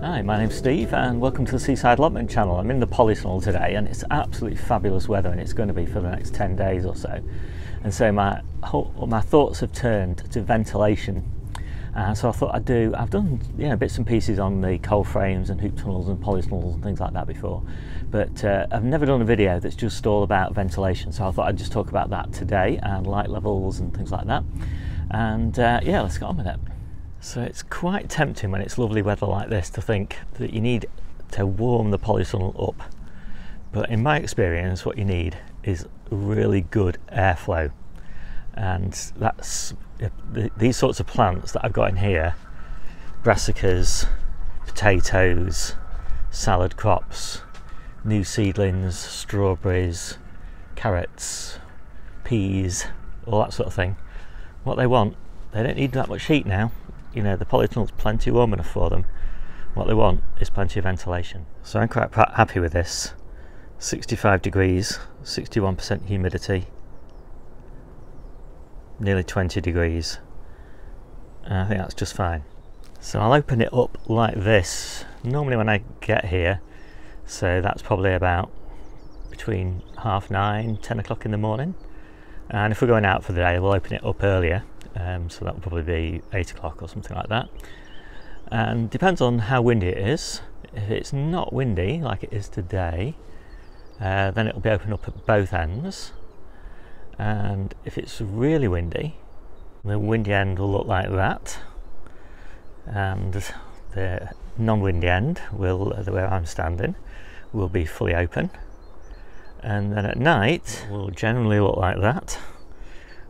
Hi, my name's Steve and welcome to the Seaside Allotment channel. I'm in the polytunnel today and it's absolutely fabulous weather, and it's going to be for the next 10 days or so. And so my thoughts have turned to ventilation. So I thought I've done bits and pieces on the coal frames and hoop tunnels and polytunnels and things like that before, but I've never done a video that's just all about ventilation. So I thought I'd just talk about that today, and light levels and things like that. And yeah, let's get on with it. So it's quite tempting when it's lovely weather like this to think that you need to warm the polytunnel up. But in my experience, what you need is really good airflow. And that's these sorts of plants that I've got in here: brassicas, potatoes, salad crops, new seedlings, strawberries, carrots, peas, all that sort of thing. What they want, they don't need that much heat now. You know, the polytunnel's plenty warm enough for them. What they want is plenty of ventilation. So I'm quite happy with this. 65 degrees, 61% humidity, nearly 20 degrees. And I think that's just fine. So I'll open it up like this normally when I get here. So that's probably about between 9:30, 10 o'clock in the morning. And if we're going out for the day, we'll open it up earlier. So that will probably be 8 o'clock or something like that. And depends on how windy it is. If it's not windy like it is today, then it'll be open up at both ends. And if it's really windy, the windy end will look like that, and the non-windy end will, where I'm standing, will be fully open. And then at night will generally look like that,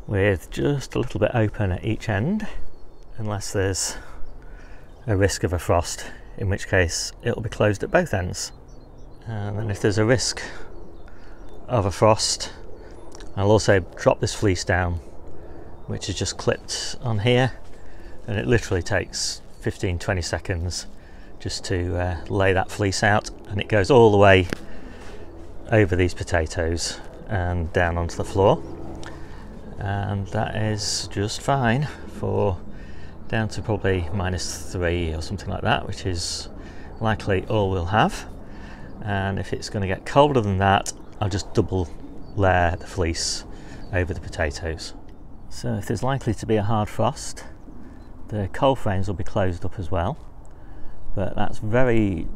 with just a little bit open at each end, unless there's a risk of a frost, in which case it'll be closed at both ends. And then if there's a risk of a frost, I'll also drop this fleece down, which is just clipped on here, and it literally takes 15-20 seconds just to lay that fleece out, and it goes all the way over these potatoes and down onto the floor. And that is just fine for down to probably -3 or something like that, which is likely all we'll have. And if it's going to get colder than that, I'll just double layer the fleece over the potatoes. So if there's likely to be a hard frost, the coal frames will be closed up as well, but that's very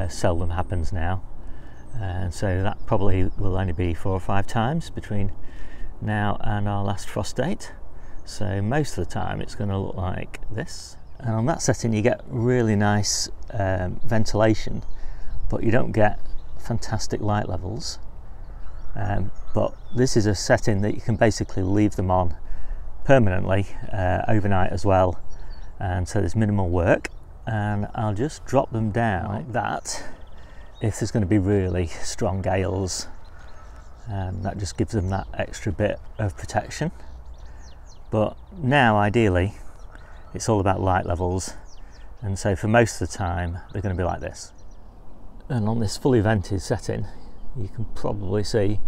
seldom happens now, and so that probably will only be 4 or 5 times between now and our last frost date. So most of the time it's going to look like this, and on that setting you get really nice ventilation, but you don't get fantastic light levels. But this is a setting that you can basically leave them on permanently overnight as well, and so there's minimal work. And I'll just drop them down like that if there's going to be really strong gales, and that just gives them that extra bit of protection. But now ideally it's all about light levels, and so for most of the time they're going to be like this. And on this fully vented setting you can probably see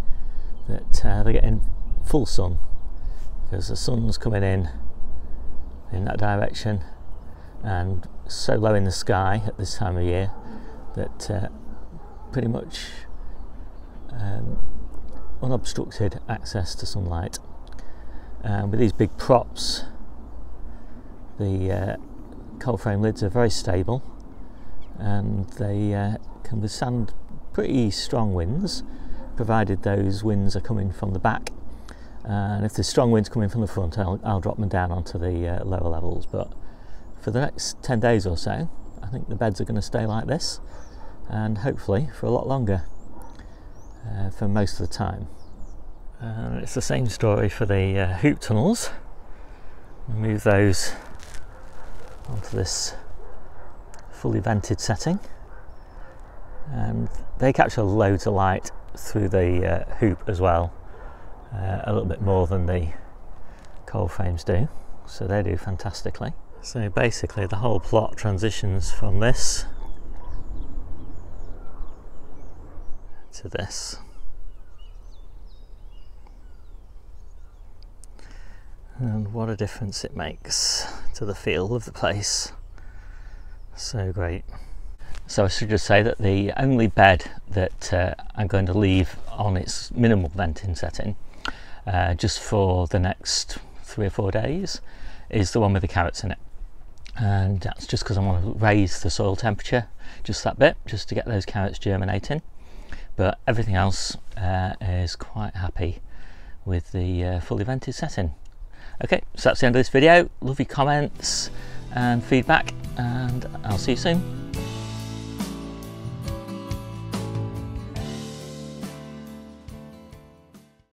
that they're getting full sun, because the sun's coming in that direction and so low in the sky at this time of year that pretty much unobstructed access to sunlight. With these big props, the coal frame lids are very stable, and they can withstand pretty strong winds, provided those winds are coming from the back. And if there's strong winds coming from the front, I'll drop them down onto the lower levels. But for the next 10 days or so, I think the beds are going to stay like this, and hopefully for a lot longer, for most of the time. And it's the same story for the hoop tunnels. Move those onto this fully vented setting, and they capture loads of light through the hoop as well, a little bit more than the coal frames do, so they do fantastically. So basically the whole plot transitions from this to this. And what a difference it makes to the feel of the place. So great. So I should just say that the only bed that I'm going to leave on its minimal venting setting just for the next 3 or 4 days is the one with the carrots in it, and that's just because I want to raise the soil temperature just that bit, just to get those carrots germinating. But everything else is quite happy with the fully vented setting. Okay, so that's the end of this video. Love your comments and feedback, and I'll see you soon.